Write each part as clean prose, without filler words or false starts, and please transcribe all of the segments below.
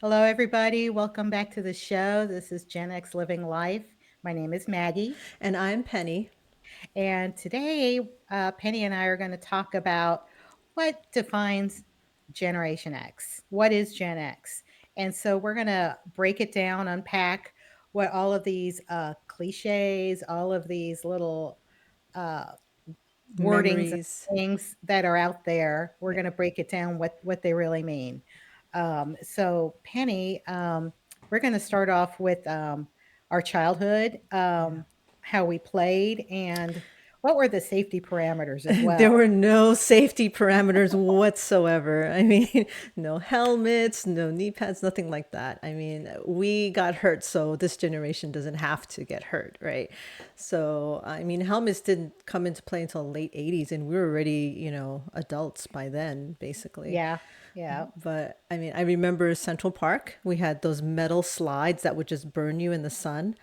Hello, everybody. Welcome back to the show. This is GenX Living Life. My name is Maggie. And I'm Penny. And today, Penny and I are going to talk about what defines Generation X. What is Gen X? And so we're going to break it down, unpack what all of these cliches, all of these little uh, wordings and Memories. things that are out there. We're Yeah. going to break it down what they really mean. So Penny, we're going to start off with our childhood, Yeah. how we played, and what were the safety parameters as There well. were no safety parameters whatsoever. I mean, no helmets, no knee pads, nothing like that. I mean, we got hurt, so this generation doesn't have to get hurt, right? So, I mean, helmets didn't come into play until late 80s, and we were already, adults by then, basically. Yeah, yeah. But I mean, I remember Central Park. We had those metal slides that would just burn you in the sun.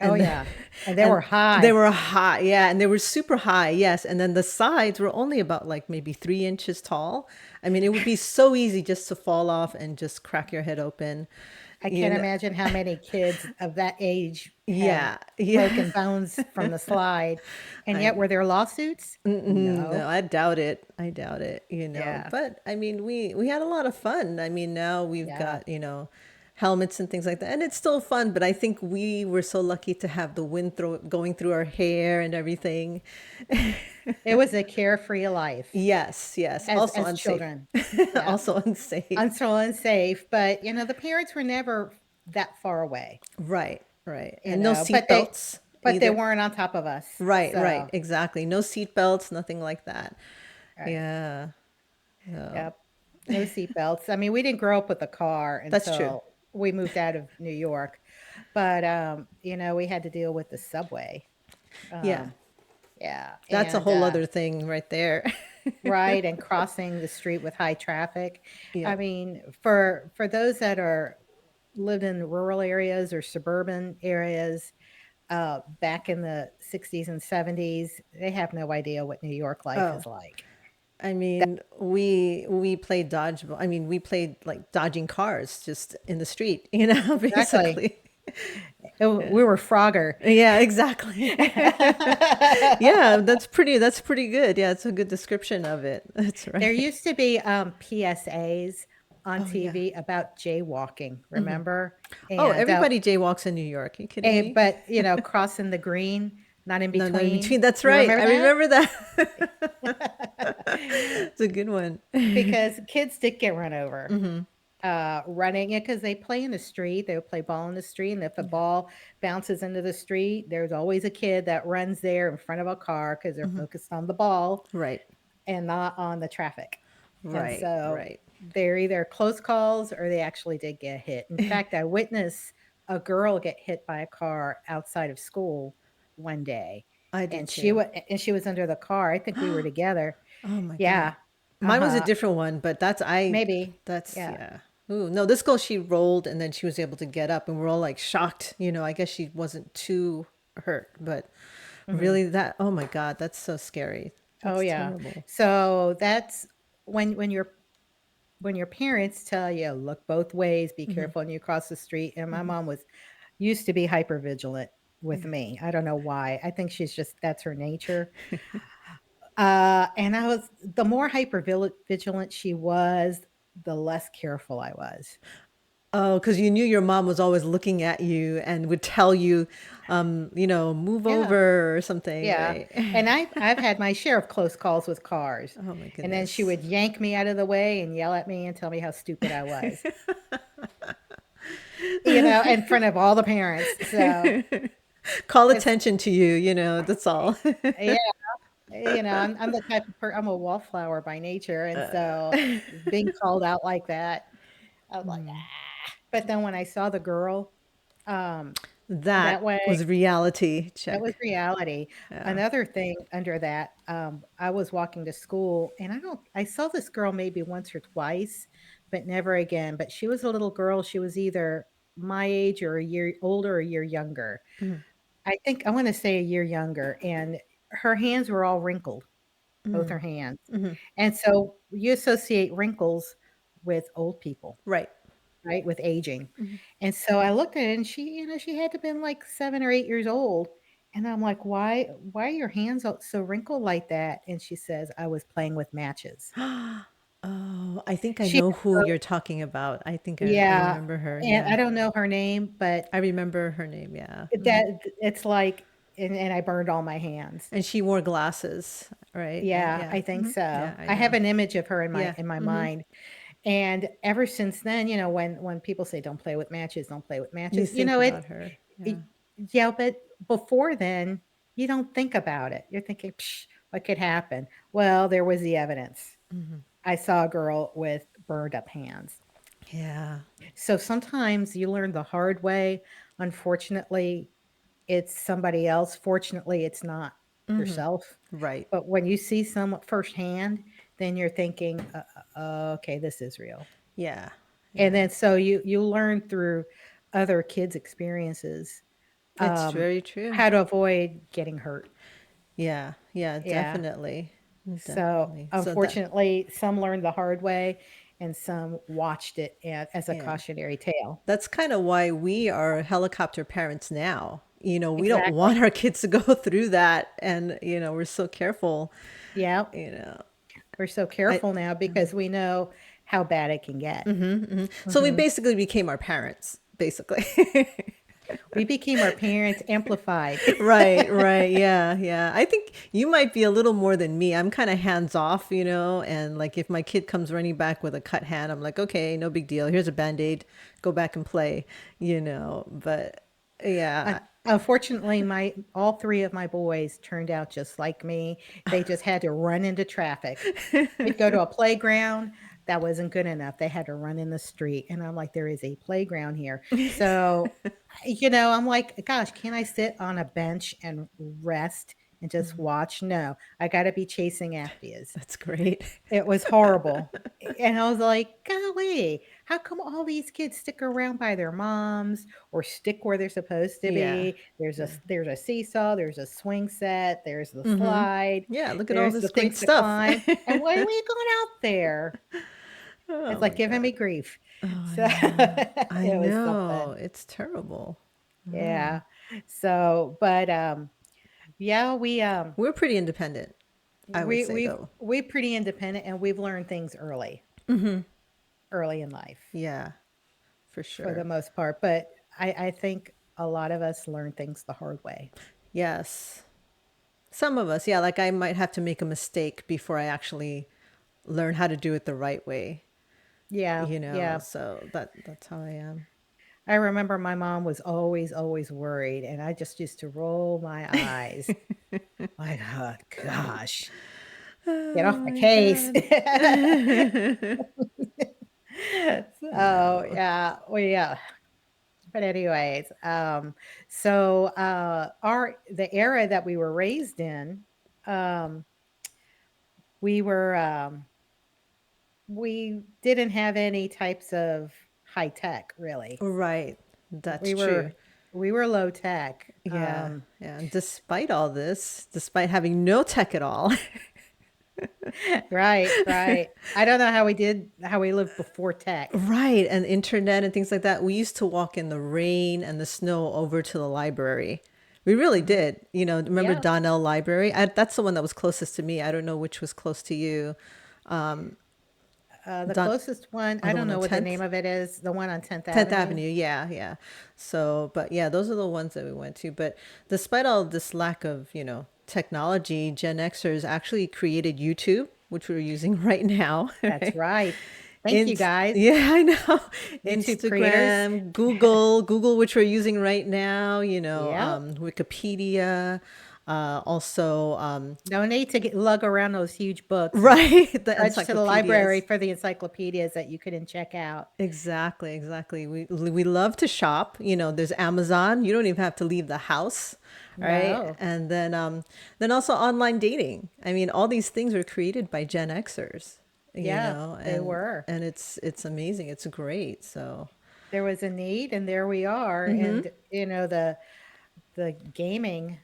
Oh, And yeah. And they and were they high. were high, yeah, and they were super high, yes. And then the sides were only about like maybe 3 inches tall. I mean, it would be so easy just to fall off and just crack your head open. I You can't know, imagine how many kids of that age had yeah, yeah. broken bones from the slide. And yet, I were there lawsuits? No, No. I doubt it. I doubt it, Yeah, But I mean, we had a lot of fun. I mean, now we've yeah. got, helmets and things like that. And it's still fun, but I think we were so lucky to have the going through our hair and everything. It was a carefree life Yes, yes. as Also as unsafe. children. Yeah, Also unsafe. until unsafe, but, the parents were never that far away, Right, right. And no but seat they belts but they either. weren't on top of us, Right, right. so Exactly. No seat belts, nothing like that. right, Yeah. So yep, no seat belts. I mean, we didn't grow up with a car that's true. until we moved out of New York, but, we had to deal with the subway, Yeah. um, yeah, That's a and, whole other thing right there. right, and crossing the street with high traffic. I Yep. mean, for those that are lived in rural areas or suburban areas, back in the 60s and 70s, they have no idea what New York life Oh, is like. I mean, we played dodgeball. I mean, we played like dodging cars just in the street, Exactly. basically. We were Frogger. Yeah, exactly. Yeah, that's pretty good. Yeah, it's a good description of it. That's There right. used to be PSAs on Oh yeah. TV about jaywalking, remember? Oh, And everybody jaywalks in New York. You kidding me? but crossing the green, not in No, not in between. between. That's You right. remember I that? remember that. It's a good one. Because kids did get run over, running it because they play in the street. They would play ball in the street, and if a ball bounces into the street, there's always a kid that runs there in front of a car because they're focused on the ball Right. and not on the traffic. And Right. so Right. they're either close calls or they actually did get hit. In fact, I witnessed a girl get hit by a car outside of school one day, I did and she too. was under the car. I think we were together. Oh my God. Yeah. Mine was a Uh-huh. different one, but Maybe. that's Yeah. yeah. Ooh, no, this girl, she rolled and then she was able to get up and we're all like shocked. I guess she wasn't too hurt, but Mhm. really oh my God, that's so scary. Oh, That's yeah. terrible. So that's when your parents tell you, "Look both ways, be careful when you cross the street," and my mom was used to be hyper vigilant with Yeah. me. I don't know why. I think she's just that's her nature. And I was the more hyper vigilant she was, the less careful I was. Oh, because you knew your mom was always looking at you and would tell you, move Yeah. over or something, Yeah, right? and I've had my share of close calls with cars, Oh my and then she goodness. would yank me out of the way and yell at me and tell me how stupid I was, in front of all the parents, so Call it's attention to you, that's all. yeah, I'm the type of I'm a wallflower by nature, and so being called out like that, I was like, "Ah," but then when I saw the girl, um, that That way was reality that was check. reality. Yeah. Another thing under that, I was walking to school and I saw this girl maybe once or twice, but never again. But she was a little girl. She was either my age or a year older or a year younger. Mhm. I think I want to say a year younger. And her hands were all wrinkled. both her hands. And so you associate wrinkles with old people, Right. right? With aging. And so I looked at it and she, she had to been like 7 or 8 years old. And I'm like, why are your hands so wrinkled like that? And she says, I was playing with matches. Oh, I think I She know who you're talking about. I think I Yeah, remember her. and I Yeah. don't know her name, but I remember her name. Yeah. it's like and I burned all my hands. And she wore glasses, right? Yeah, Yeah. I think so. Yeah, I I have know. an image of her in my Yeah. mind, and ever since then, when people say, "Don't play with matches, don't play with You matches," think about her. it Yeah. yeah, but before then, you don't think about it. You're thinking, "Psh, what could happen?" Well, there was the evidence. I saw a girl with burned up hands. Yeah. So sometimes you learn the hard way. Unfortunately, it's somebody else. Fortunately, it's not yourself. Right. But when you see someone firsthand, then you're thinking, okay, this is real." Yeah. And Yeah. then so you learn through other kids' experiences, It's um, very true. how to avoid getting hurt. Yeah. Yeah, Yeah. definitely. So, Definitely. So that unfortunately, some learned the hard way and some watched it as a yeah. cautionary tale. That's kind of why we are helicopter parents now. We don't Exactly. want our kids to go through that and we're so careful, Yeah. you know. We're so I careful now because we know how bad it can get. So we Mhm. basically became our parents, basically. We became our parents amplified. Right, right. Yeah, yeah. I think you might be a little more than me. I'm kind of hands off, and like if my kid comes running back with a cut hand, I'm like, okay, no big deal. Here's a band-aid. Go back and play. But yeah. Unfortunately, my all 3 of my boys turned out just like me. They just had to run into traffic. We'd go to a playground, that wasn't good enough. They had to run in the street, and I'm like, "There is a playground here." So, I'm like, "Gosh, can't I sit on a bench and rest and just watch?" No, I gotta be chasing after yous. That's great. It was horrible, and I was like, "Golly, how come all these kids stick around by their moms or stick where they're supposed to Yeah. be? Yeah. There's a seesaw, there's a swing set, there's the slide, Yeah, look at all there's this the great things to stuff. climb, and why are we going out there?" Oh It's my like giving God. me grief. Oh, So, I know. I it was know. something. It's terrible. Oh. Yeah. So, but, yeah, We're pretty independent, I would say though. we're pretty independent, and we've learned things early in life. Yeah, for For the sure. most part, but I think a lot of us learn things the hard way. Yes. Some of us, yeah, like I might have to make a mistake before I actually learn how to do it the right way, Yeah, yeah. so that's how I am. I remember my mom was always, always worried, and I just used to roll my eyes like, "Oh gosh, get Oh off my my case." God. I So, know. yeah, well, yeah. But anyways, so, our the era that we were raised in, um, we were, we didn't have any types of high tech, really. Right. That's We true. were we were low tech. Yeah. Yeah. And despite all this, despite having no tech at all, Right, right. I don't know how we lived before tech. right, and internet and things like that, we used to walk in the rain and the snow over to the library. We really Mhm. did. Remember Yeah, Donnell Library? That's the one that was closest to me. I don't know which was close to you. the Don, closest one, oh, I the don't one on know what the name 10th? of it is, the one on 10th 10th Avenue. Avenue, yeah, yeah. So, but yeah, those are the ones that we went to. But despite all this lack of, technology, Gen Xers actually created YouTube, which we're using right now, That's right? right. Thank you, guys. Yeah, I know. YouTube creators. Instagram, Google, which we're using right now, Yep. Wikipedia, also, No need to lug around those huge books and right, the trudge to the library encyclopedias. for the encyclopedias that you couldn't check out. Exactly, exactly. We love to shop. There's Amazon. You don't even have to leave the house, right? No. And then also online dating. I mean, all these things were created by Gen Xers, Yeah, they and were. it's amazing. It's great. So, There was a need, and there we are, and, the gaming,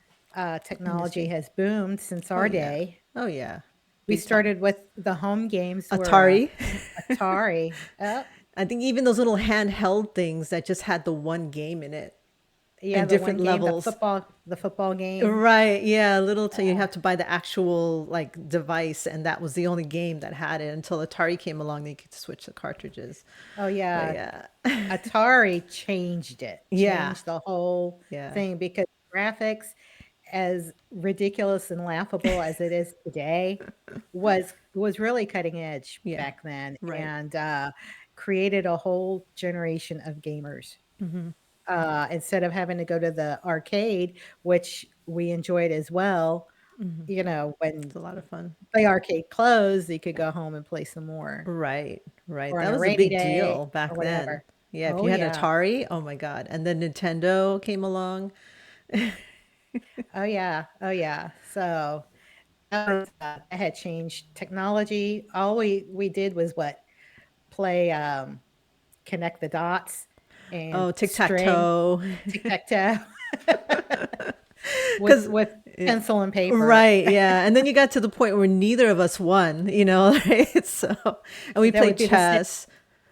technology industry. has boomed since Oh our yeah. day. Oh yeah. We big time. started with the home games were, Atari. Atari. Oh, I think even those little handheld things that just had the one game in it yeah, and the one different game, levels. the football game. Right, yeah, little so you Uh, have to buy the actual like device, and that was the only game that had it until Atari came along. They could switch the cartridges. oh, But yeah. yeah, Atari changed it, yeah, changed the whole yeah, thing because graphics, as ridiculous and laughable as it is today, was really cutting edge yeah, back then right. and, created a whole generation of gamers. Instead of having to go to the arcade, which we enjoyed as well, It's when a lot of fun. the arcade closed, you could go home and play some more Right, right. or on That a was a rainy big day deal or back then. whatever. Yeah, if Oh, you had yeah. Atari, oh my God. And then Nintendo came along. Oh, yeah. Oh, yeah. So, that had changed technology. All we did was what? Play, connect the dots and Oh, string, tic-tac-toe. tic-tac-toe Because, with pencil and paper. right, yeah. And then you got to the point where neither of us won, right? So, and we That would played be the same. chess,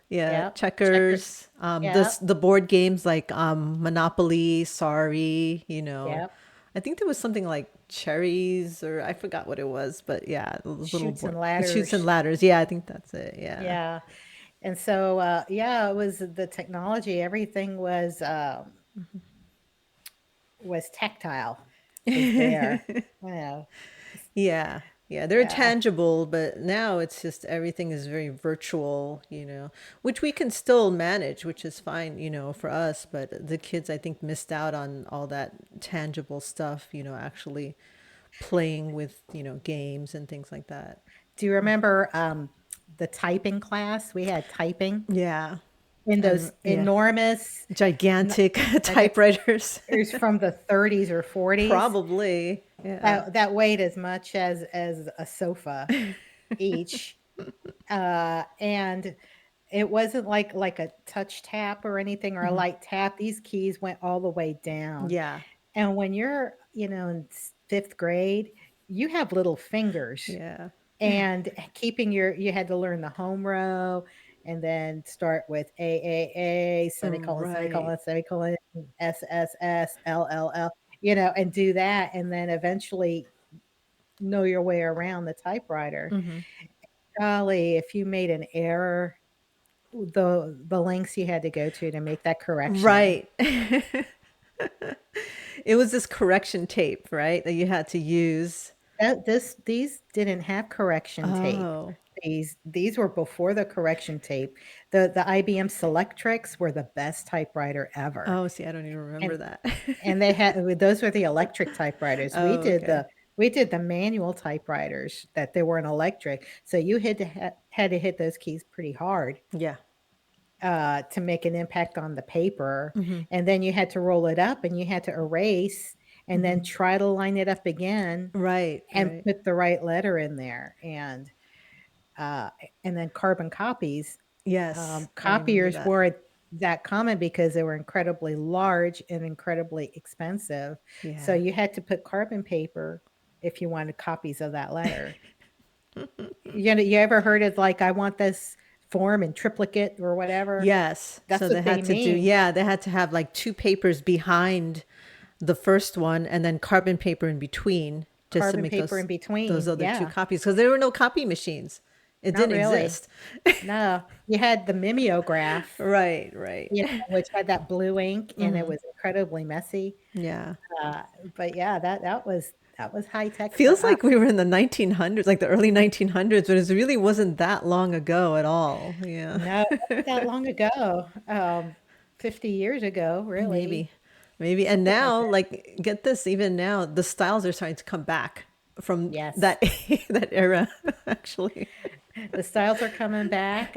yeah, Yep, checkers. checkers, Yep, the board games like Monopoly, Sorry, yep. I think there was something like cherries or I forgot what it was, but yeah, those little Shoots board and shoots and ladders. ladders. Yeah, I think that's it. Yeah. Yeah, and so, yeah, it was the technology, everything was tactile, was there, you know, Yeah. Yeah, they're yeah. tangible, but now it's just everything is very virtual, which we can still manage, which is fine, for us. But the kids, I think, missed out on all that tangible stuff, actually playing with, games and things like that. Do you remember, the typing class? We had typing Yeah. in those Yeah. enormous n Gigantic like, typewriters. it was from the 30s or 40s Probably. Yeah. that weighed as much as a sofa each, and it wasn't like a touch tap or anything or a light tap. These keys went all the way down. Yeah. And when you're, in 5th grade, you have little fingers Yeah. and keeping you had to learn the home row and then start with A, semicolon, Right. semicolon, semicolon, S, S, S, L, L, L, and do that and then eventually know your way around the typewriter. Golly, if you made an error, the lengths you had to go to make that correction. Right. It was this correction tape, right, that you had to use. These didn't have correction tape. Oh. These were before the correction tape. The IBM Selectrix were the best typewriter ever, Oh, see, I don't even remember and that. they had those were the electric typewriters. Oh, okay. We did the manual typewriters that they weren't electric, so you had to hit those keys pretty hard, Yeah. to make an impact on the paper, and then you had to roll it up, and you had to erase, and then try to line it up again Right, and right. put the right letter in there, uh, and then carbon copies. Yes, I remember Copiers that. weren't that common because they were incredibly large and incredibly expensive, so Yeah. you had to put carbon paper if you wanted copies of that letter. You ever heard of, like, "I want this form in triplicate," or whatever? Yes. So That's they what they had to do, mean, yeah, they had to have like two papers behind the first one and then carbon paper in between just to carbon make paper in those between, other two yeah, copies because there were no copy machines. It not didn't really. exist. No, you had the mimeograph, Right, right. which had that blue ink, and it was incredibly messy. Yeah. Uh, but yeah, that was high tech for Feels us. like we were in the 1900s, like the early 1900s, but it really wasn't that long ago at all. Yeah. No, it wasn't that long ago, 50 years ago, really, Maybe. Maybe. And something like now, that. like, get this, even now, the styles are starting to come back from Yes. that that era, actually. The styles are coming back.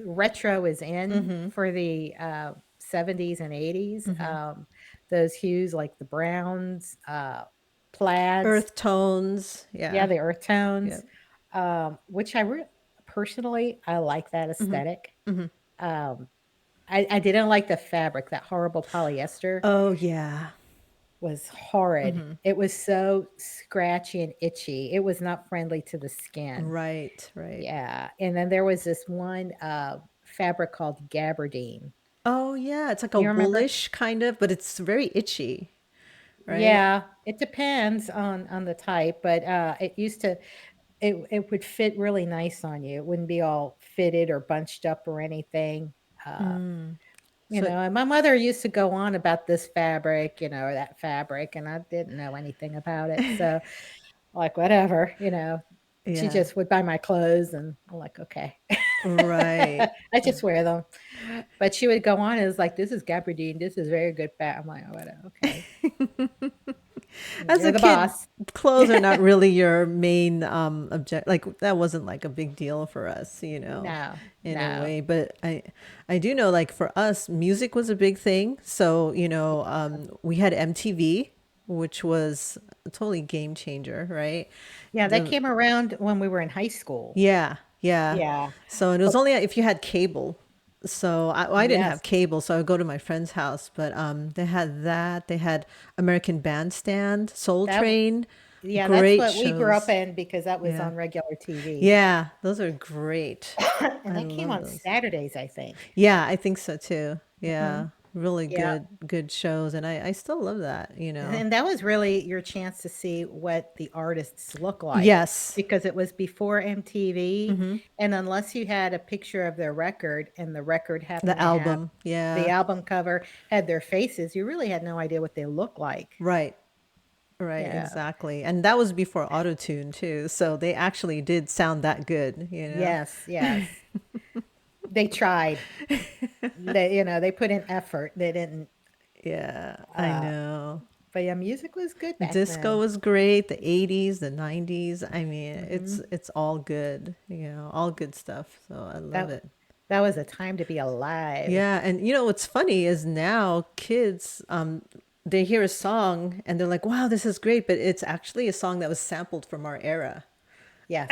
Retro is in for the, 70s and 80s. Those hues like the browns, plaids, Earth tones. yeah, Yeah. the earth tones, Yep. which personally, I like that aesthetic. Um, I didn't like the fabric, that horrible polyester. Oh, yeah. was horrid. It was so scratchy and itchy. It was not friendly to the skin. Right, right. Yeah, and then there was this one, fabric called gabardine. Oh yeah, it's like a You remember? woolish kind of, but it's very itchy, right? Yeah, it depends on the type, but, it used to it would fit really nice on you. It wouldn't be all fitted or bunched up or anything, uh, So and my mother used to go on about this fabric, or that fabric, and I didn't know anything about it, so, like, whatever, she yeah, just would buy my clothes, and I'm like, "Okay." right. I just wear them. But she would go on and it's like, "This is gabardine, this is very good fat." I'm like, "Oh, whatever, okay. As You're a the kid, boss." clothes are not really your main object. Like that wasn't like a big deal for us, No, in a no. way. But I do know like for us, music was a big thing. So, we had MTV, which was a totally game changer, right? Yeah, that The came around when we were in high school. Yeah, yeah. Yeah. So it was Oh, only if you had cable. So I didn't yes. have cable, so I would go to my friend's house. But they had that. They had American Bandstand, Soul That w Train, Yeah, that's great what we grew up shows. in because that was Yeah, on regular TV. yeah, those are great. And I that came love on those. Saturdays, I think. Yeah, I think so too. Mhm. Yeah, really Yeah. good shows, and I still love that. And that was really your chance to see what the artists look like Yes, because it was before MTV, and unless you had a picture of their record and the record the happened to have album. the Yeah, album cover had their faces, you really had no idea what they looked like. right. Right, Yeah. exactly. And that was before autotune too. So they actually did sound that good. Yes, yes. They tried. They put in effort. They didn't, Yeah, I uh know. but yeah, music was good back Disco then. was great, the 80s, the 90s. I mean, it's Mhm. it's all good, all good stuff. So I love That it. that was a time to be alive. Yeah, and what's funny is now kids they hear a song and they're like, "Wow, this is great," but it's actually a song that was sampled from our era. Yes.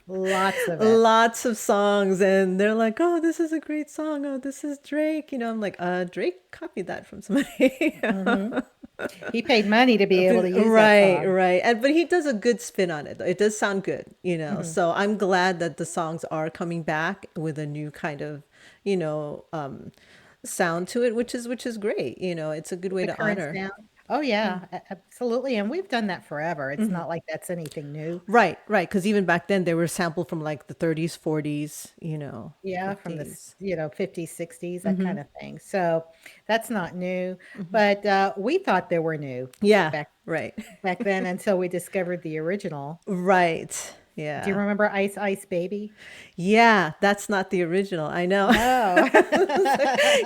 Lots of it. Lots of songs and they're like, "Oh, this is a great song. Oh, this is Drake." I'm like, Drake copied that from somebody." Mhm. He paid money to be able to use that Right, song. right. And but he does a good spin on it. It does sound good. Mhm. So I'm glad that the songs are coming back with a new kind of, you know, um sound to it, which is great. It's a good way The to current honor. sound. Oh, yeah, absolutely, and we've done that forever. It's not like that's anything new. Right, right. Because even back then they were sampled from like the 30s, 40s, Yeah, from the 50s. 50s, 60s, that kind of thing. So, that's not new, but, we thought they were new Yeah, back right. back then until we discovered the original. Right. Do you Yeah. remember Ice Ice Baby? Yeah, that's not the original. I know. No.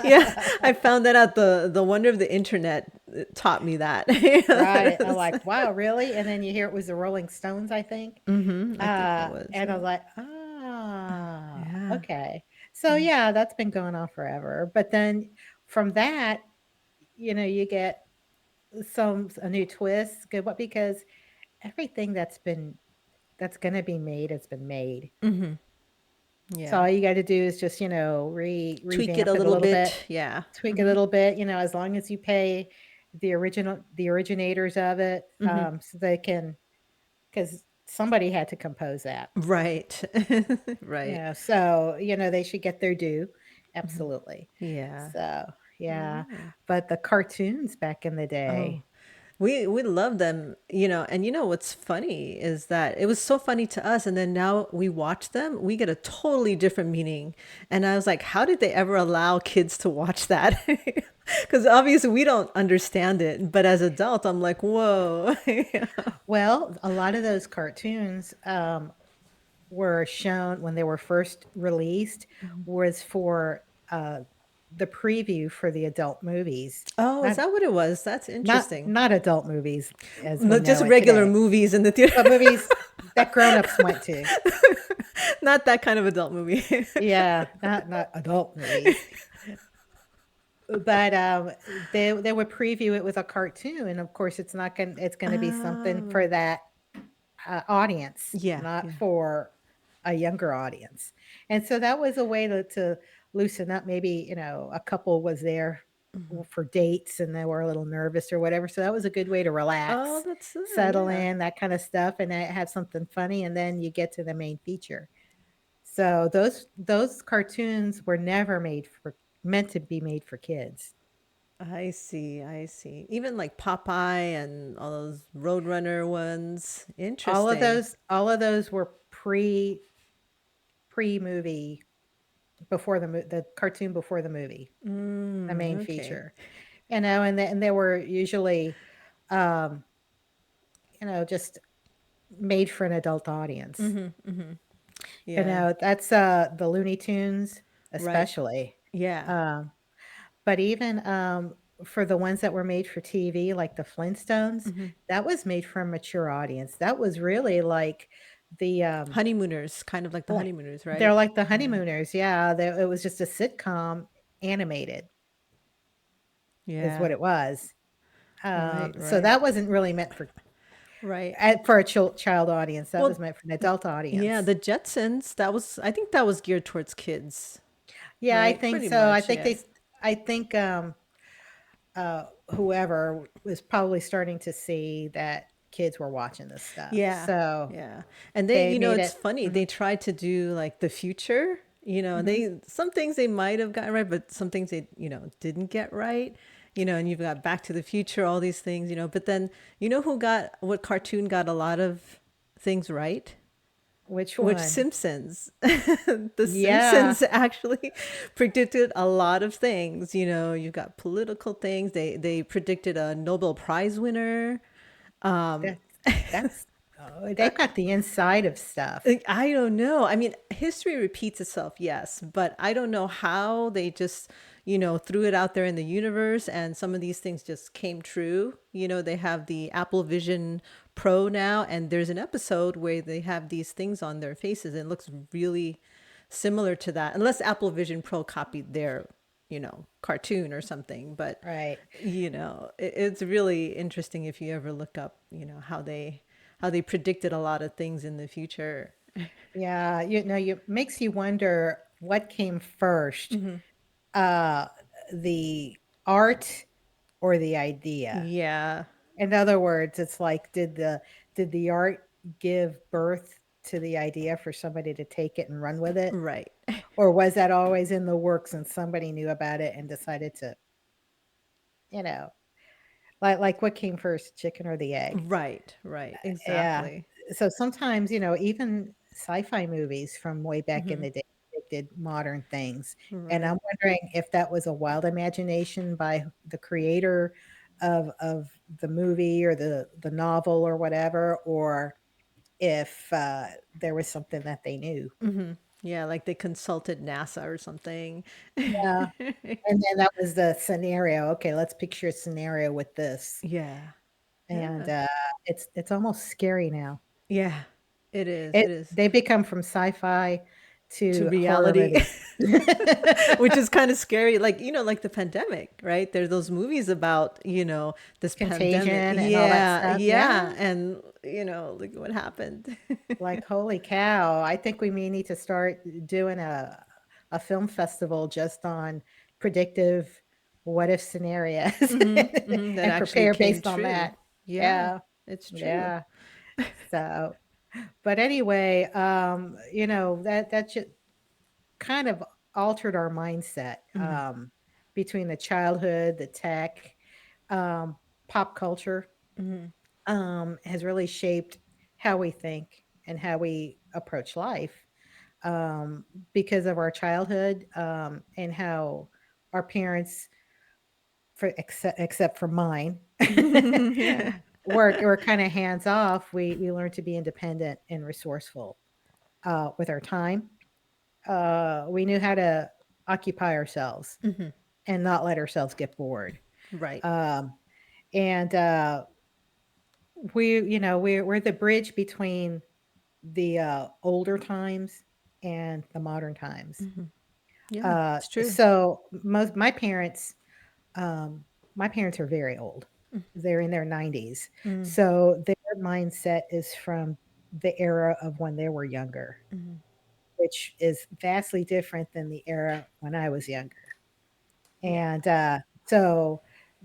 Yeah, I found that out. The wonder of the internet taught me that. Right, I'm like, "Wow, really?" And then you hear it was the Rolling Stones, I think. I think it was. And I Yeah. was like, "Ah, Yeah. okay." So, yeah, that's been going on forever, but then from that, you get a new twist, good what because everything that's gonna be made has been made. So Yeah. all you gotta do is just, Tweak it a revamp it a little little bit, bit. Yeah. tweak it a little bit, as long as you pay the originators of it, so they can 'cause somebody had to compose that. Right. Right. Yeah, so, they should get their due. Absolutely. Yeah. So, yeah, Yeah. but the cartoons back in the Oh, day. we love them, and what's funny is that it was so funny to us, and then now we watch them, we get a totally different meaning. And I was like, how did they ever allow kids to watch that? Because obviously we don't understand it, but as adult, I'm like, whoa. Well, a lot of those cartoons, were shown when they were first released was for, the preview for the adult movies. Oh, is Not that what it was? That's not interesting. not adult movies as we No, just know it regular today, movies in the theater, but movies that grown-ups went to. not that kind of adult movie. Yeah, not adult movies. But, they would preview it with a cartoon, and of course, it's gonna be something Oh, for that, audience, yeah, not yeah. for a younger audience. And so that was a way to loosen up. Maybe, a couple was there for dates and they were a little nervous or whatever. So that was a good way to Oh, relax, that's settle yeah. in, that kind of stuff, and then have something funny, and then you get to the main feature. So those cartoons were never made for meant to be made for kids. I see, I see. Even like Popeye and all those Roadrunner ones. Interesting. All of those were pre-movie before the cartoon before the movie, the Mm, main okay. feature. You know, and they were usually, um, just made for an adult audience. You Yeah. know, that's, the Looney Tunes Right. especially. Yeah. Um, but even, for the ones that were made for TV, like the Flintstones, that was made for a mature audience. That was really like the, Honeymooners, kind of like the like Honeymooners, they're right? like the Yeah. Honeymooners, yeah, they it was just a sitcom animated is Yeah. what it was. Right, So right. that wasn't really meant Right. for a child audience, that was Well, meant for an adult yeah, audience. the Jetsons, that was I think that was geared towards kids, Yeah, I right? think Pretty so. much, yeah. I think, whoever was probably starting to see that kids were watching this stuff, Yeah, so yeah. And they, they you know, made it's it. funny. They Mhm, tried to do like the future, mhm. they some things they might have gotten right, but some things they, didn't get right. And you've got Back to the Future, all these things, but then who got what cartoon got a lot of things right? Which Which one? Simpsons. The Yeah, Simpsons actually predicted a lot of things. You've got political things. They predicted a Nobel Prize winner. that's that's oh, they've got the inside of stuff. I don't know. I mean, history repeats itself, yes, but I don't know how they just, threw it out there in the universe and some of these things just came true. They have the Apple Vision Pro now, and there's an episode where they have these things on their faces and it looks really similar to that, unless Apple Vision Pro copied their, cartoon or something. But, Right. it's really interesting if you ever look up, how they predicted a lot of things in the future. Yeah, you makes you wonder what came first, uh, the art or the idea? Yeah, In other words, it's like, did the art give birth to the idea for somebody to take it and run with it? right. Or was that always in the works and somebody knew about it and decided to, you know, like what came first, chicken or the egg? Right, right, Yeah. exactly. So sometimes, even sci-fi movies from way back in the day, they did modern things, and Right. I'm wondering if that was a wild imagination by the creator of the movie or the novel or whatever, or if, there was something that they knew. Yeah, like they consulted NASA or something. Yeah, and then that was the scenario, "Okay, let's picture a scenario with this," Yeah. and, Yeah. it's almost scary now. Yeah. It is, It it is. they become from sci-fi To to horror reality, movies. which is kind of scary. Like, like the pandemic, right? There's those movies about, this pandemic. Contagion and all that Yeah, stuff, yeah. yeah. And, look what happened. Like, holy cow, I think we may need to start doing a film festival just on predictive what if scenarios That and actually prepare came based on true. that. Yeah, Yeah, it's true. yeah. So, but anyway, that just kind of altered our mindset, between the childhood, the tech, um, pop culture, has really shaped how we think and how we approach life, because of our childhood, and how our parents, except for mine, Yeah. were kind of hands off. We learned to be independent and resourceful, with our time. We knew how to occupy ourselves and not let ourselves get bored. Right. Um, and we're the bridge between the older times and the modern times. Yeah, it's true. So um, my parents are very old. They're in their 90s. So their mindset is from the era of when they were younger, which is vastly different than the era when I was younger. Yeah. And So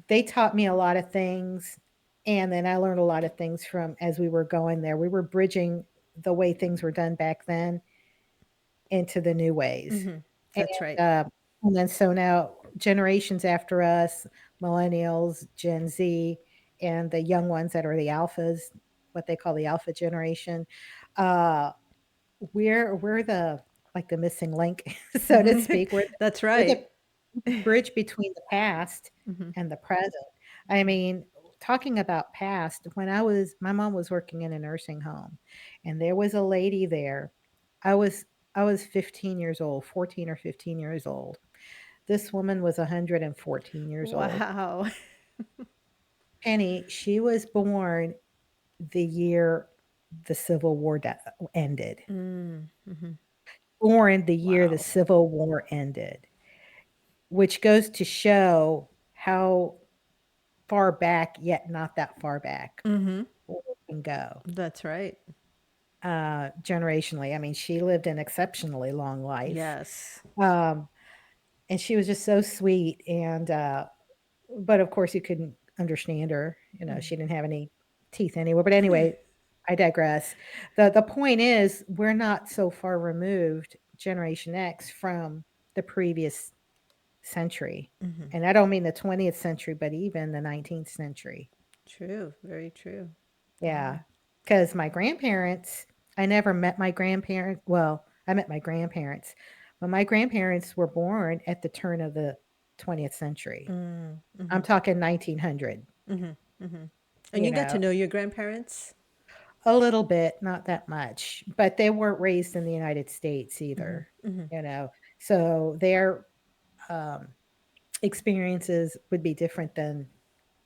they taught me a lot of things. And then I learned a lot of things from as we were going there. We were bridging the way things were done back then into the new ways. And, That's right. uh, and then so now generations after us, millennials, Gen Z, and the young ones that are the alphas, what they call the alpha generation, uh, we're the like the missing link, so to speak. That's We're the right. bridge between the past and the present. I mean, talking about past, when my mom was working in a nursing home, and there was a lady there. I was I was 15 years old, 14 or 15 years old. This woman was 114 years old. Wow. Penny, she was born the year the Civil War ended. Born the year the Wow. Civil War ended, which goes to show how far back, yet not that far back, we can go, That's right. generationally. I mean, she lived an exceptionally long life, Yes. um, and she was just so sweet, and, but of course, you couldn't understand her, she didn't have any teeth anywhere, but anyway, I digress. The point is, we're not so far removed, Generation X, from the previous century, and I don't mean the 20th century, but even the 19th century. True. Very true. Yeah, because my grandparents, I never met my grandparents. Well, I met my grandparents, but my grandparents were born at the turn of the 20th century. I'm talking 1900, And you you got to know, know your grandparents? a little bit, not that much, but they weren't raised in the United States either, you know, so their um, experiences would be different than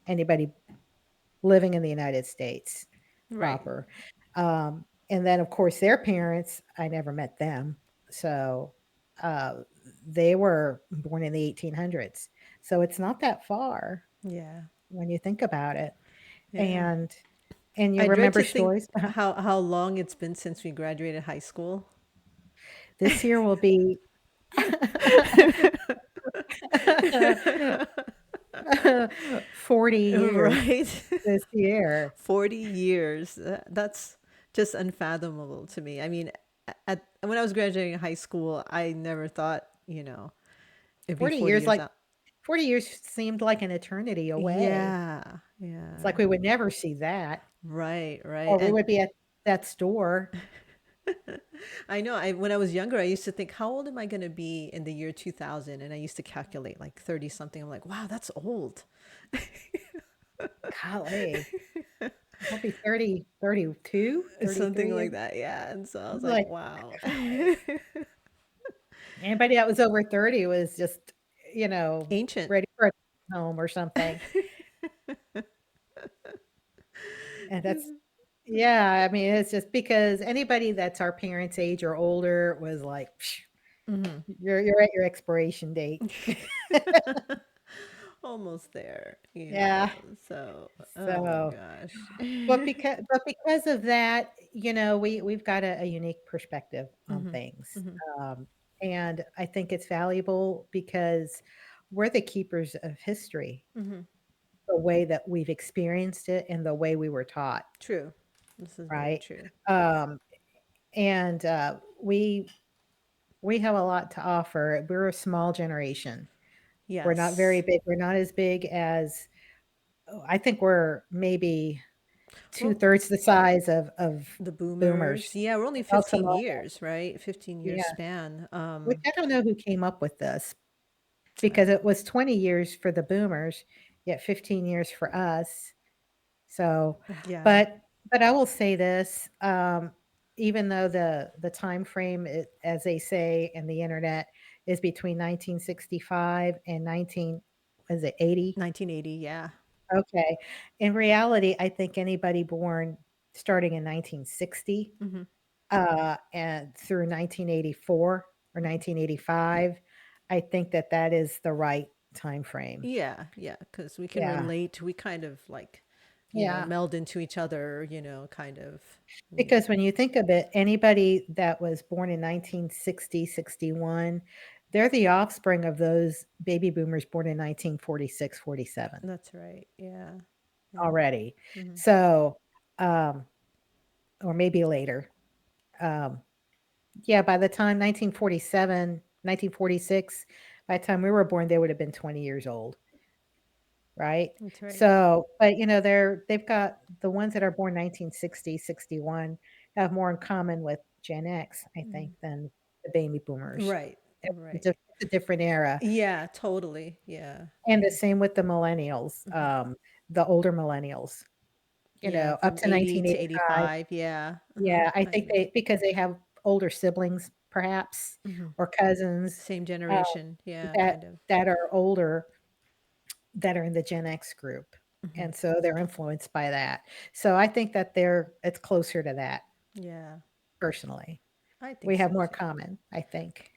anybody living in the United States Right. proper. And then, of course, their parents, I never met them. So uh, they were born in the 1800s. So it's not that far Yeah. when you think about it. Yeah. And and you I dread remember to think stories. how long it's been since we graduated high school. This year will be 40 years Right? this year. 40 years. That's just unfathomable to me. I mean, when I was graduating high school, I never thought, it'd be 40 40 years years like out. 40 years seemed like an eternity away. Yeah. It's like Yeah. we would never see that, Right, right. or we And would be at that store. I know when I was younger, I used to think, how old am I going to be in the year 2000? And I used to calculate like 30 something. I'm like, wow, that's old. Golly, I'll be 30, 32, Something 33. like that. Yeah. And so I was I'm like, like, wow. golly. Anybody that was over 30 was just, Ancient. ready for a home or something. And that's yeah, I mean, it's just because anybody that's our parents' age or older was like, "Psh, you're at your expiration date." Almost there, Yeah. So, oh my So, gosh. but because of that, we've got a unique perspective on things. Um, and I think it's valuable because we're the keepers of history, the way that we've experienced it and the way we were taught, True. This is very right? true. Um, and we have a lot to offer. We're a small generation. We're not very Yes. big. We're not as big as I think we're maybe Well, two-thirds the size of the boomers. boomers. Yeah, we're only About 15 tomorrow. years, right? 15-year Yeah, span. which I don't know who came up with this because it was 20 years for the boomers, yet 15 years for us. So, Yeah. but I will say this, even though the time frame, as they say in the internet, is between 1965 and 80? 1980. Yeah. Okay. In reality, I think anybody born starting in 1960, and through 1984 or 1985, I think that that is the right time frame. Yeah. Yeah. Because we can Yeah. relate. We kind of like, Yeah. meld into each other, kind of, you know. Because when you think of it, anybody that was born in 1960, 61, they're the offspring of those baby boomers born in 1946, 47 That's right. Yeah. Yeah. already. Hmm. So, um, or maybe later. Um, yeah, by the time 1947, 1946, by the time we were born, they would have been 20 years old, right? That's right. So, but they've got the ones that are born 1960, 61 have more in common with Gen X, I think, than the baby boomers. Right. Right. It's a different era. Yeah, totally. Yeah. And the same with the millennials, the older millennials, Yeah, up from to 80 to 1985. 85. Yeah. Yeah, I I think know. because they have older siblings perhaps or cousins, Same uh, generation. Yeah, that kind of. that are older that are in the Gen X group, and so they're influenced by that. So I think that it's closer to that, Yeah. personally. I think We have so more too. common, I think.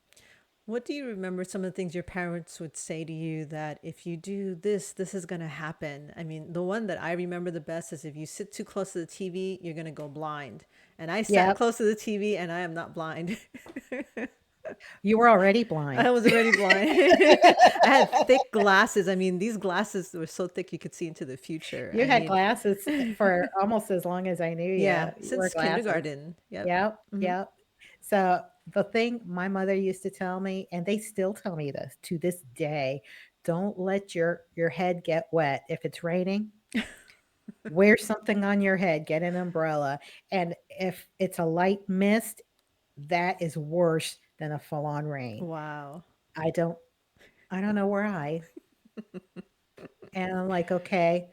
What do you remember some of the things your parents would say to you that if you do this, this is going to happen? I mean, the one that I remember the best is if you sit too close to the TV, you're going to go blind. And I sat Yep, close to the TV and I am not blind. you were already blind. I was already blind. I had thick glasses. I mean, these glasses were so thick you could see into the future. You I had mean, glasses for almost as long as I knew you. yeah, You wore since glasses. kindergarten. Yep. Yep, yep. So, the thing my mother used to tell me, and they still tell me this to this day, "Don't let your head get wet. If it's raining, wear something on your head, get an umbrella, and if it's a light mist, that is worse than a full-on rain." Wow. I don't I don't know why. And I'm like, "Okay."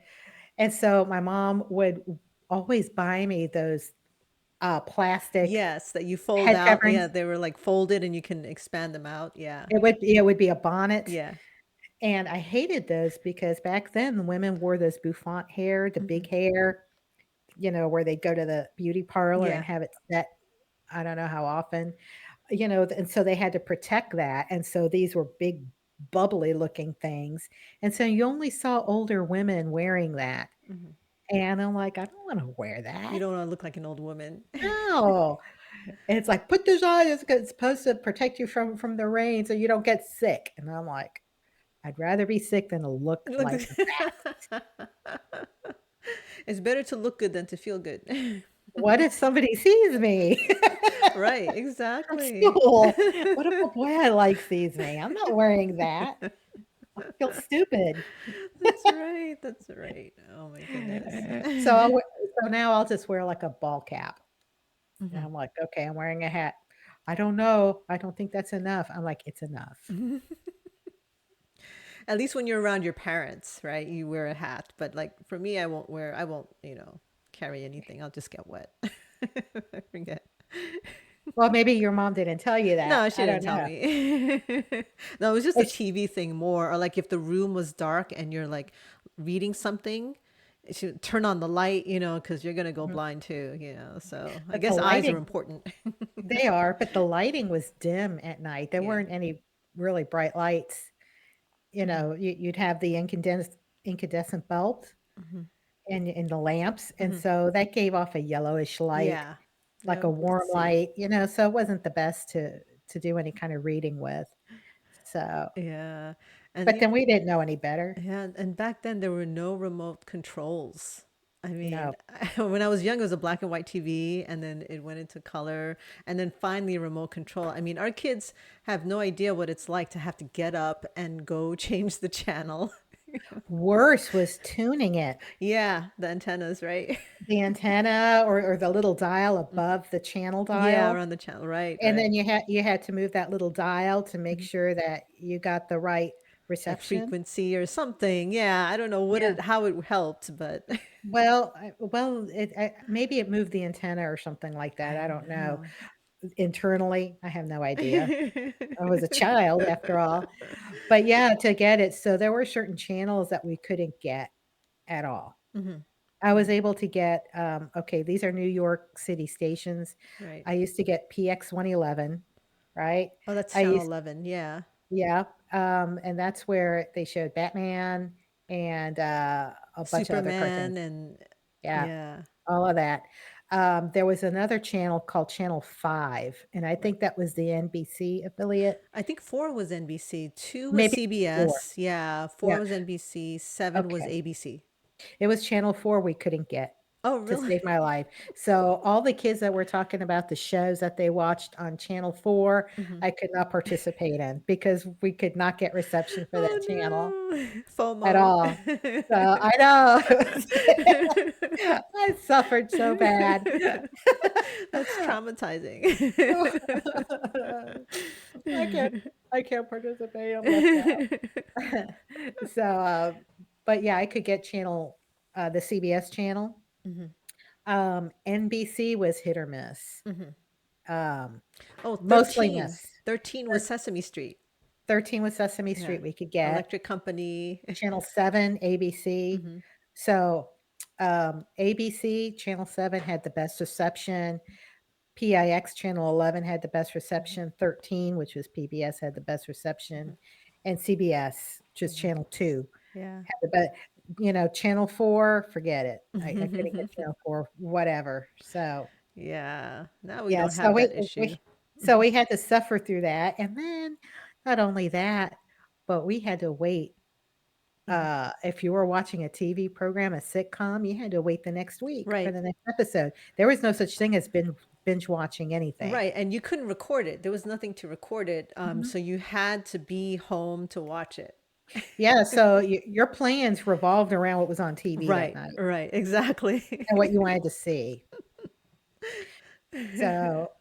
And so my mom would always buy me those, plastic Yes, that you fold head out. Yeah, coverings. they were like folded and you can expand them out. Yeah. It would be a bonnet, Yeah. and I hated those because back then, women wore those bouffant hair, the big hair, where they'd go to the beauty parlor and Yeah. have it set, I don't know how often, and so they had to protect that, and so these were big, bubbly looking things, and so you only saw older women wearing that, and I'm like, "I don't wanna wear You that. don't want to look like an old woman. No." And it's like, "Put this on, it's supposed to protect you from the rain so you don't get sick," and I'm like, "I'd rather be sick than to look Look, like that." it's better to look good than to feel good. What if somebody sees me Right, from exactly. school? What if a boy I like sees me? I'm not wearing that. I feel stupid. That's right. That's right. Oh my goodness. So I w so now I'll just wear, like, a ball cap, and I'm like, "Okay, I'm wearing a hat." "I don't know. I don't think that's enough." I'm like, "It's enough." At least when you're around your parents, right? You wear a hat. But like for me, I won't, carry anything. I'll just get wet. I forget. Well, maybe your mom didn't tell you that. No, she I didn't don't tell know. me. No, it was just a If sh TV thing more, or like if the room was dark and you're like reading something, she would turn on the light, because you're gonna go Mhm. blind too, So I But the guess eyes are lighting important. they are, but the lighting was dim at night. There Yeah. weren't any really bright lights. You'd have the incandescent bulbs and the lamps, and so that gave off a yellowish light, Yeah. like Yeah, a I could warm see. light, so it wasn't the best to do any kind of reading with. So, Yeah. And but then we didn't know any better. yeah, and back then there were no remote controls. I No. mean, when I was young, it was a black and white TV, and then it went into color, and then finally remote control. I mean, our kids have no idea what it's like to have to get up and go change the channel. Worse was tuning it. Yeah, the antennas, right? The antenna or the little dial above the channel Yeah, dial, around the channel. Right, and then right. you had to move that little dial to make Mhm. sure that you got the right Like reception. frequency or something. Yeah, I don't know Yeah. how it helped, but Maybe it moved the antenna or something like that, I I don't don't know. know. Internally, I have no idea. I was a child after all. But yeah, to get it so there were certain channels that we couldn't get at all. Mhm. I was Mhm. able to get, okay, these are New York City stations. Right. I used to get PX 111, right? Oh, that's I channel used 11. Yeah. Yeah, and that's where they showed Batman and, a bunch of other cartoons. Superman and Yeah, yeah. all of that. There was another channel called Channel 5, and I Right. think that was the NBC affiliate. I think 4 was NBC, 2 was Maybe 4. CBS, yeah, 4 Yeah, was NBC, 7 was okay. ABC. It was Channel 4 we couldn't get Oh, to really? save my life. So, all the kids that were talking about the shows that they watched on Channel 4, Mhm. I could not participate in because we could not get reception for that channel Oh, no. at FOMO. all. So, I know. I suffered so bad. That's traumatizing. I can't I can't participate, I'm left out. So, but yeah, I could get the CBS channel. Mhm, NBC was hit or miss. mhm. Um, Oh, Mostly 13. miss. 13 was Thir Sesame Street. 13 was Sesame Yeah. Street we could get. Electric Company. Channel 7, ABC. Mhm, So, ABC, Channel 7 had the best reception. PIX Channel 11 had the best mhm, reception. 13, which was PBS, had the best mhm, reception. And CBS, which is mhm. Channel 2, Yeah. had the best. Channel 4, forget it. I couldn't get Channel 4, whatever. So, Yeah. Now we yeah, don't have that issue. so we had to suffer through that, and then not only that, but we had to wait. Mhm. If you were watching a TV program, a sitcom, you had to wait the next week for Right. the next episode. There was no such thing as binge watching anything. Right, and you couldn't record it. There was nothing to record it, Mhm. so you had to be home to watch it. Yeah, so your plans revolved around what was on TV that Right, night right, exactly. and what you wanted to see. So,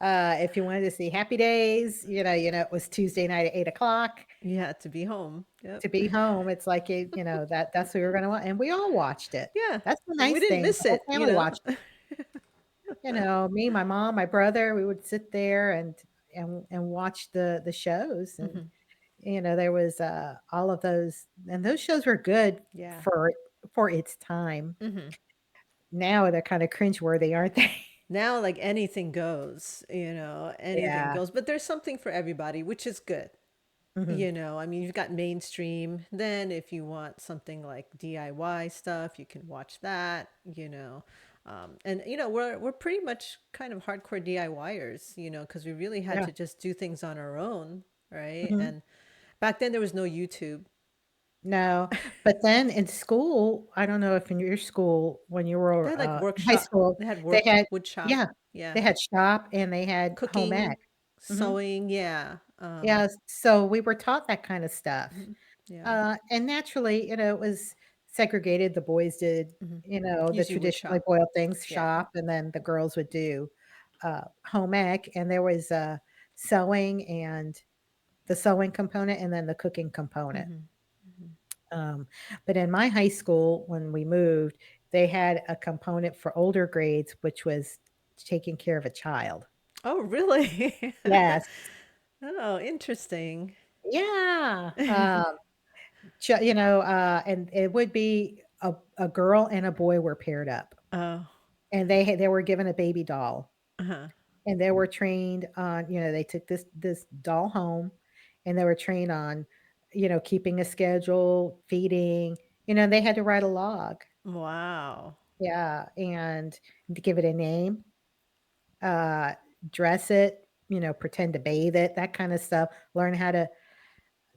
if you wanted to see Happy Days, it was Tuesday night at 8 o'clock You had to be home. to Yep. be home. It's like that's what we were gonna watch, and we all watched it. Yeah, That's the we nice didn't thing. The miss whole it, you family know? watched it. Me, my mom, my brother, we would sit there and watch the shows, and Mhm. there was all of those, and those shows were good Yeah. for its time. Mhm. Now they're kind of cringeworthy, aren't they? Now, like, anything goes, anything Yeah. goes, but there's something for everybody, which is good. Mhm. I mean, you've got mainstream. Then, if you want something like DIY stuff, you can watch that. And we're pretty much kind of hardcore DIYers, because we really had Yeah. to just do things on our own, right? Mhm. And back then there was no YouTube. No, but then in school, I don't know if in your school when you They were, had like in high workshop. school, They had they work had wood shop. yeah, they Yeah, had shop and they had home ec. cooking, Mhm. sewing. Yeah, Yeah, so we were taught that kind of stuff. mhm, yeah. And naturally, it was segregated. The boys did, Hmm. the Usually wood traditionally shop. boiled things, Yeah. shop, and then the girls would do, home ec, and there was, sewing and the sewing component and then the cooking component. Hmm. Hmm. Um, but in my high school, when we moved, they had a component for older grades, which was taking care of a child. Oh, really? Yes. Oh, interesting. Yeah. And it would be a girl and a boy were paired up, Oh, and they were given a baby doll, uh-huh. and they were trained on, they took this doll home, and they were trained on, keeping a schedule, feeding, they had to write a log. Wow. Yeah, and to give it a name, uh, dress it, pretend to bathe it, that kinda stuff, learn how to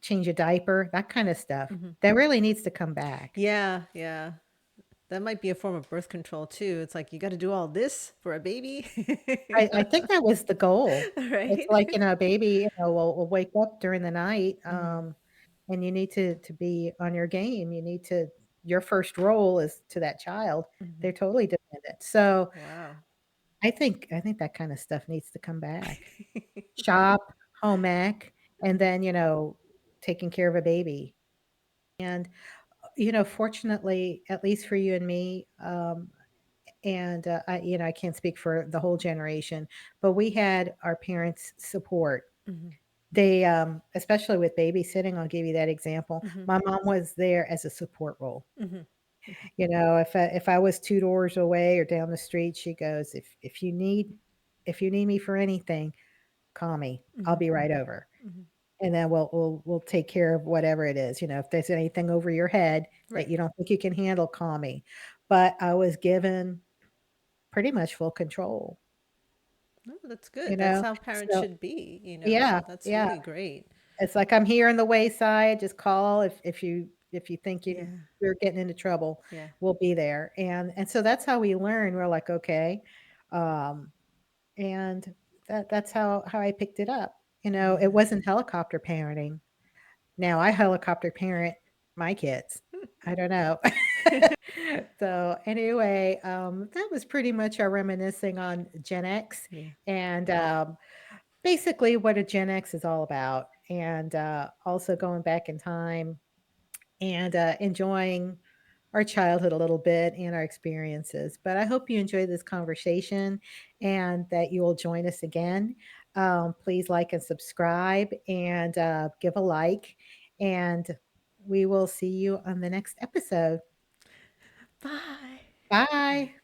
change a diaper, that kinda stuff. Hmm. That really needs to come back. Yeah, yeah. That might be a form of birth control too. It's like you got to do all this for a baby, I think that was the goal. It's right? like, a baby, will wake up during the night, Hmm. and you need to be on your game. You need to your first role is to that child. Hmm. They're totally dependent. So, Wow. I think that kinda stuff needs to come back. Shop, home ec, and then, taking care of a baby. And, fortunately, at least for you and me, and, I can't speak for the whole generation, but we had our parents' support. Hmm. They, especially with babysitting, I'll give you that example. Hmm. My mom was there as a support role. Hmm. If I was 2 doors away or down the street, she goes, "If you need me for anything, call me. I'll Hmm. be right over, Hmm. and then we'll take care of whatever it is. If there's anything over your head that Right. you don't think you can handle, call me." But I was given Yeah. pretty much full control, No, that's you good. That's know? how parents So should be, you know, yeah, so that's yeah. really great. It's like, "I'm here on the wayside, just call if you think Yeah. you're getting into trouble, Yeah. we'll be there." And so that's how we learn, we're like, "Okay." Um, and that's how I picked it up, it Yeah. wasn't helicopter parenting. Now I helicopter parent my kids. I don't know. So, anyway, that was pretty much our reminiscing on Gen X Yeah. and, basically what a Gen X is all about, and, also going back in time and, enjoying our childhood a little bit and our experiences. But I hope you enjoyed this conversation and that you will join us again. Please like and subscribe and, give a like, and we will see you on the next episode. Bye. Bye.